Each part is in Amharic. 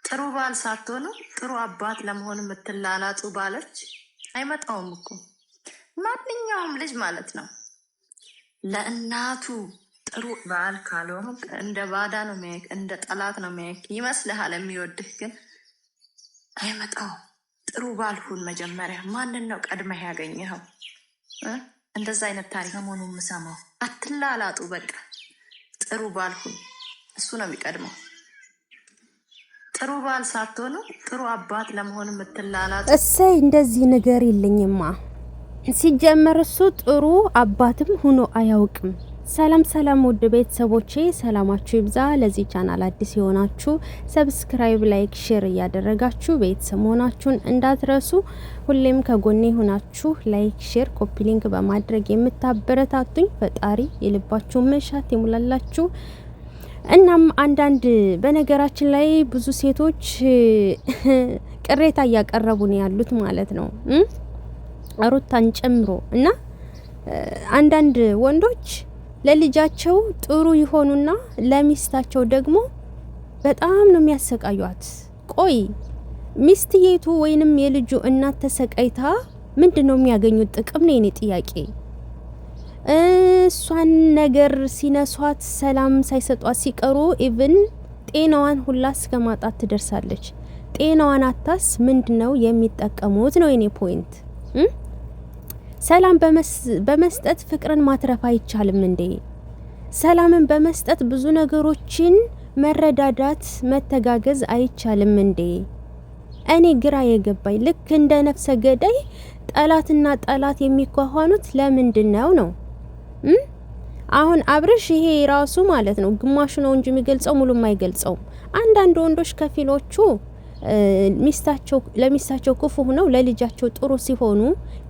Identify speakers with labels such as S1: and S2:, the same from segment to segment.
S1: ጥሩ ባል ሳትሆኑ ጥሩ አባት ለመሆን የምትላላጡ ባሎች አይመጣውም እኮ ማንኛውም ልጅ ማለት ነው። ለእናቱ ጥሩ ባል ካልሆኑ እንደ ባዳ ነው የሚያይክ፣ እንደ ጠላት ነው የሚያይክ ይመስልሃል። የሚወድህ ግን አይመጣውም። ጥሩ ባል ሁን መጀመሪያ። ማንን ነው ቀድመህ ያገኘኸው? እንደዛ አይነት ታሪክ ሰሞኑ የምሰማው። አትላላጡ። በቃ ጥሩ ባል ሁን፣ እሱ ነው የሚቀድመው። ጥሩ ባል ሳትሆኑ ጥሩ አባት ለመሆን የምትላላጡ።
S2: እሰይ እንደዚህ ነገር የለኝማ። ሲጀመር እሱ ጥሩ አባትም ሆኖ አያውቅም። ሰላም ሰላም፣ ውድ ቤተሰቦቼ ሰላማችሁ ይብዛ። ለዚህ ቻናል አዲስ የሆናችሁ ሰብስክራይብ፣ ላይክ፣ ሼር እያደረጋችሁ ቤተሰብ መሆናችሁን እንዳትረሱ። ሁሌም ከጎኔ ሆናችሁ ላይክ፣ ሼር፣ ኮፒ ሊንክ በማድረግ የምታበረታቱኝ ፈጣሪ የልባችሁን መሻት ይሙላላችሁ። እናም አንዳንድ በነገራችን ላይ ብዙ ሴቶች ቅሬታ እያቀረቡ ነው ያሉት ማለት ነው ሩታን ጨምሮ እና አንዳንድ ወንዶች ለልጃቸው ጥሩ ይሆኑና ለሚስታቸው ደግሞ በጣም ነው የሚያሰቃዩት። ቆይ ሚስትየቱ ወይንም የልጁ እናት ተሰቃይታ ምንድነው የሚያገኙት ጥቅም ነው የኔ ጥያቄ። እሷን ነገር ሲነሷት ሰላም ሳይሰጧት ሲቀሩ ኢቭን ጤናዋን ሁላ እስከማጣት ትደርሳለች። ጤናዋን አታስ ምንድነው የሚጠቀሙት ነው የኔ ፖይንት። ሰላም በመስጠት ፍቅርን ማትረፍ አይቻልም እንዴ? ሰላምን በመስጠት ብዙ ነገሮችን መረዳዳት መተጋገዝ አይቻልም እንዴ? እኔ ግራ የገባኝ ልክ እንደ ነፍሰ ገዳይ ጠላትና ጠላት የሚኳኋኑት ለምንድነው ነው? አሁን አብርሽ ይሄ ራሱ ማለት ነው ግማሹ ነው እንጂ የሚገልጸው ሙሉም አይገልጸውም። አንዳንድ ወንዶች ከፊሎቹ ለሚስታቸው ክፉ ሆነው ለልጃቸው ጥሩ ሲሆኑ፣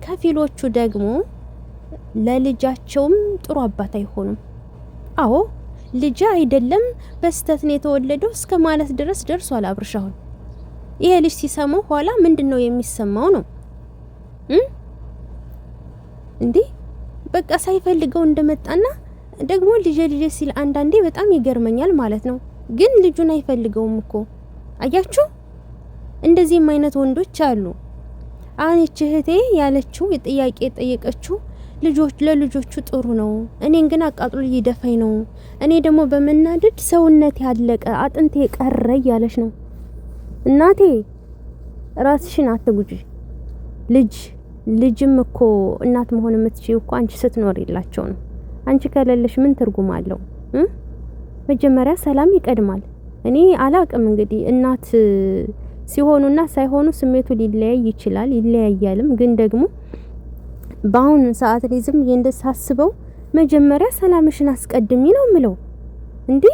S2: ከፊሎቹ ደግሞ ለልጃቸውም ጥሩ አባት አይሆኑም። አዎ ልጅ አይደለም በስተት ነው የተወለደው እስከ ማለት ድረስ ደርሷል አብርሽ። አሁን ይሄ ልጅ ሲሰማው ኋላ ምንድነው የሚሰማው ነው እንዴ? በቃ ሳይፈልገው እንደመጣና ደግሞ ልጅ ሲል አንዳንዴ በጣም ይገርመኛል ማለት ነው። ግን ልጁን አይፈልገውም እኮ አያችሁ። እንደዚህም አይነት ወንዶች አሉ። አሁን እህቴ ያለችው የጥያቄ ጠየቀችው ለልጆቹ ጥሩ ነው፣ እኔን ግን አቃጥሎ ይደፋኝ ነው፣ እኔ ደግሞ በመናደድ ሰውነት ያለቀ አጥንቴ ቀረ ያለች ነው። እናቴ ራስሽን አትጉጂ። ልጅም እኮ እናት መሆን የምትችይው እኮ አንቺ ስትኖሪላቸው ነው። አንቺ ከሌለሽ ምን ትርጉም አለው? መጀመሪያ ሰላም ይቀድማል። እኔ አላቅም እንግዲህ እናት ሲሆኑና ሳይሆኑ ስሜቱ ሊለያይ ይችላል፣ ይለያያልም። ግን ደግሞ በአሁን ሰዓት ላይ ዝም እንደሳስበው መጀመሪያ ሰላምሽን አስቀድሚ ነው ምለው እንዴ።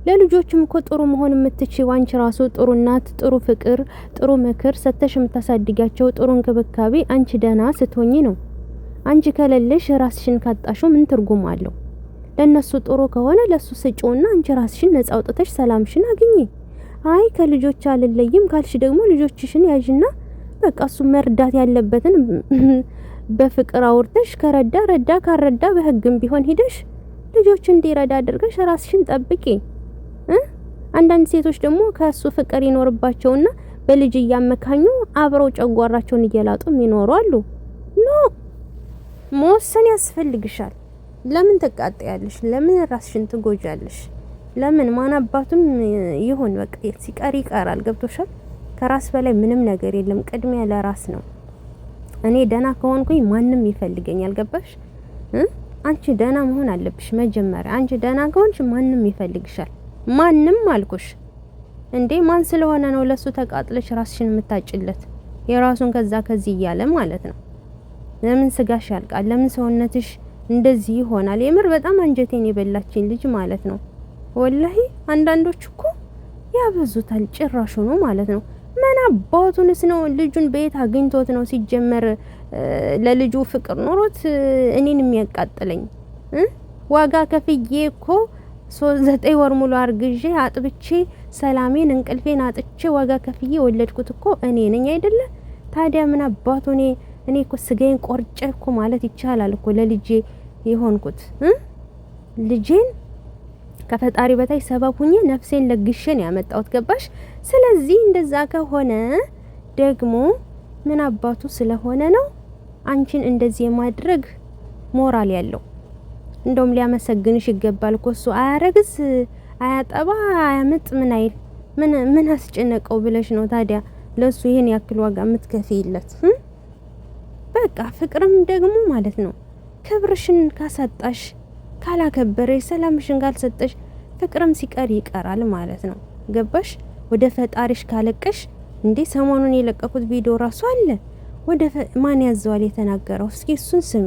S2: ለልጆችም እኮ ጥሩ መሆን የምትችይው አንቺ ራሱ ጥሩ እናት፣ ጥሩ ፍቅር፣ ጥሩ ምክር ሰተሽ የምታሳድጋቸው ጥሩ እንክብካቤ አንቺ ደህና ስትሆኚ ነው። አንቺ ከሌለሽ ራስሽን ካጣሽው ምን ትርጉም አለው? ለነሱ ጥሩ ከሆነ ለሱ ስጪውና አንቺ ራስሽን ነፃ አውጥተሽ ሰላምሽን አግኚ። አይ ከልጆች አልለይም ካልሽ ደግሞ ልጆችሽን ያዥና በቃ እሱ መርዳት ያለበትን በፍቅር አውርተሽ ረዳ ካረዳ በህግም ቢሆን ሂደሽ ልጆች እንዲረዳ አድርገሽ ራስሽን ጠብቂ። አንዳንድ ሴቶች ደግሞ ከሱ ፍቅር ይኖርባቸውና በልጅ እያመካኙ አብረው ጨጓራቸውን እየላጡ ይኖሩ አሉ። ኖ መወሰን ያስፈልግሻል። ለምን ተቃጣያለሽ? ለምን ራስሽን ትጎጃለሽ? ለምን ማናባቱም ይሁን በቃ ሲቀር ይቀራል። ገብቶሻል? ከራስ በላይ ምንም ነገር የለም። ቅድሚያ ለራስ ነው። እኔ ደና ከሆንኩኝ ማንም ይፈልገኛል። ገባሽ? አንቺ ደና መሆን አለብሽ መጀመሪያ። አንቺ ደና ከሆንሽ ማንም ይፈልግሻል። ማንም አልኩሽ እንዴ። ማን ስለሆነ ነው ለሱ ተቃጥለሽ ራስሽን የምታጭለት? የራሱን ከዚህ እያለ ማለት ነው። ለምን ስጋሽ ያልቃል? ለምን ሰውነትሽ እንደዚህ ይሆናል? የምር በጣም አንጀቴን የበላችኝ ልጅ ማለት ነው። ወላሂ አንዳንዶች እኮ ያበዙታል ጭራሹ ነው ማለት ነው። ምን አባቱንስ ነው ልጁን በየት አግኝቶት ነው ሲጀመር ለልጁ ፍቅር ኖሮት እኔን የሚያቃጥለኝ? ዋጋ ከፍዬ እኮ 9 ወር ሙሉ አርግዤ አጥብቼ ሰላሜን እንቅልፌን አጥቼ ዋጋ ከፍዬ ወለድኩት እኮ እኔ ነኝ አይደለ? ታዲያ ምን አባቱ እኔ እኮ ስጋዬን ቆርጬ እኮ ማለት ይቻላል እኮ ለልጄ የሆንኩት ልጄን ከፈጣሪ በታይ ሰበብ ሁኜ ነፍሴን ለግሼን ያመጣሁት ገባሽ? ስለዚህ እንደዛ ከሆነ ደግሞ ምን አባቱ ስለሆነ ነው አንቺን እንደዚህ የማድረግ ሞራል ያለው? እንደውም ሊያመሰግንሽ ይገባል እኮ እሱ አያረግዝ፣ አያጠባ፣ አያመጥ ምን አይል ምን አስጨነቀው ብለሽ ነው ታዲያ ለሱ ይሄን ያክል ዋጋ የምትከፊለት? በቃ ፍቅርም ደግሞ ማለት ነው ክብርሽን ካሳጣሽ፣ ካላከበረሽ፣ ሰላምሽን ካልሰጠሽ ፍቅርም ሲቀር ይቀራል ማለት ነው። ገባሽ? ወደ ፈጣሪሽ ካለቀሽ እንዴ ሰሞኑን የለቀቁት ቪዲዮ ራሱ አለ። ወደ ማን ያዘዋል የተናገረው? እስኪ እሱን ስሙ።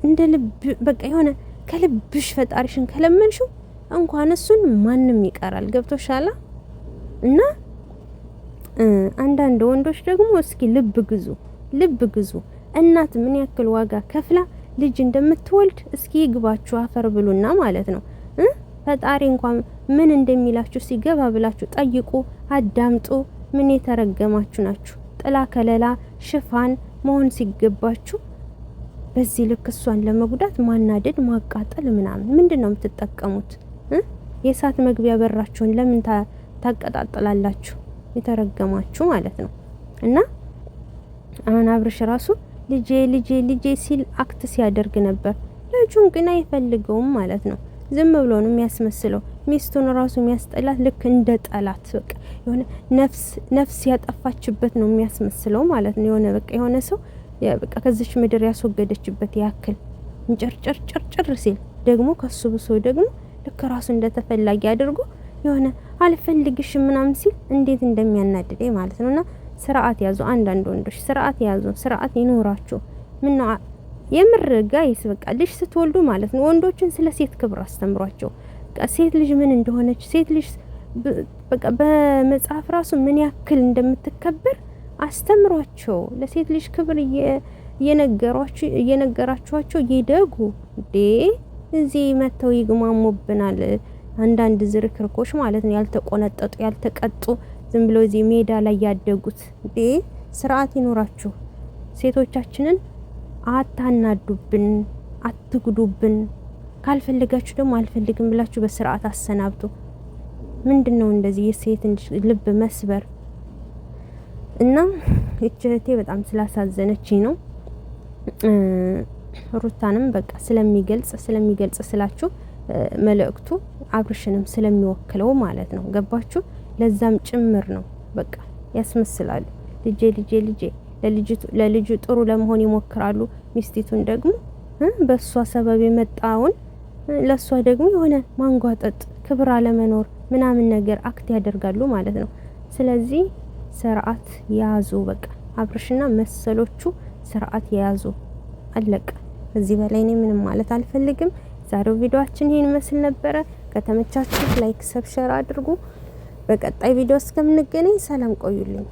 S2: እንደ ልብ በቃ የሆነ ከልብሽ ፈጣሪሽን ከለመንሽው እንኳን እሱን ማንም ይቀራል። ገብቶሻላ? እና አንዳንድ ወንዶች ደግሞ እስኪ ልብ ግዙ። እናት ምን ያክል ዋጋ ከፍላ ልጅ እንደምትወልድ እስኪ ይግባችሁ አፈር ብሉና ማለት ነው። ፈጣሪ እንኳን ምን እንደሚላችሁ ሲገባ ብላችሁ ጠይቁ፣ አዳምጡ። ምን የተረገማችሁ ናችሁ? ጥላ ከለላ ሽፋን መሆን ሲገባችሁ በዚህ ልክ እሷን ለመጉዳት ማናደድ፣ ማቃጠል ምናምን ምንድነው የምትጠቀሙት? የእሳት መግቢያ በራችሁን ለምን ታቀጣጥላላችሁ? የተረገማችሁ ማለት ነው። እና አሁን አብርሽ ራሱ ልጄ ሲል አክት ሲያደርግ ነበር። ልጁን ግን አይፈልገውም ማለት ነው። ዝም ብሎ ነው የሚያስመስለው። ሚስቱን ራሱ የሚያስጠላት ልክ እንደ ጠላት በቃ የሆነ ነፍስ ያጠፋችበት ነው የሚያስመስለው ማለት ነው። የሆነ ሰው በቃ ከዚች ምድር ያስወገደችበት ያክል እንጨርጨር ሲል ደግሞ ከሱ ብሶ ደግሞ ልክ ራሱ እንደተፈላጊ አድርጎ የሆነ አልፈልግሽም ምናምን ሲል እንዴት እንደሚያናድደኝ ማለት ነውና ስርዓት ያዙ። አንዳንድ ወንዶች ስርዓት ያዙ፣ ስርዓት ይኖራችሁ። ምን ነው የምር ጋይስ በቃ ልጅ ስትወልዱ ማለት ነው ወንዶችን ስለ ሴት ክብር አስተምሯቸው። በቃ ሴት ልጅ ምን እንደሆነች ሴት ልጅ በቃ በመጽሐፍ ራሱ ምን ያክል እንደምትከበር አስተምሯቸው። ለሴት ልጅ ክብር እየነገራችኋቸው ይደጉ። እዚህ መተው ይግማሙብናል አንዳንድ ዝርክርኮች ማለት ነው። ያልተቆነጠጡ ያልተቀጡ ዝም ብሎ እዚህ ሜዳ ላይ ያደጉት። ስርዓት ይኖራችሁ። ሴቶቻችንን አታናዱብን፣ አትጉዱብን። ካልፈለጋችሁ ደግሞ አልፈልግም ብላችሁ በስርዓት አሰናብቱ። ምንድነው እንደዚህ የሴት ልብ መስበር? እና እህቴ በጣም ስላሳዘነችኝ ነው። ሩታንም በቃ ስለሚገልጽ ስላችሁ መልእክቱ አብርሽንም ስለሚወክለው ማለት ነው። ገባችሁ? ለዛም ጭምር ነው። በቃ ያስመስላሉ። ልጄ ለልጁ ጥሩ ለመሆን ይሞክራሉ። ሚስቲቱን ደግሞ በሷ ሰበብ የመጣውን ለሷ ደግሞ የሆነ ማንጓጠጥ፣ ክብር አለመኖር ምናምን ነገር አክት ያደርጋሉ ማለት ነው። ስለዚህ ስርዓት ያዙ። በቃ አብርሽና መሰሎቹ ስርዓት ያዙ። አለቀ። ከዚህ በላይ እኔ ምንም ማለት አልፈልግም። ዛሬው ቪዲዮአችን ይሄን መስል ነበረ። ከተመቻችሁ ላይክ፣ ሰብስክራይብ አድርጉ። በቀጣይ ቪዲዮ እስከምንገናኝ ሰላም ቆዩልኝ።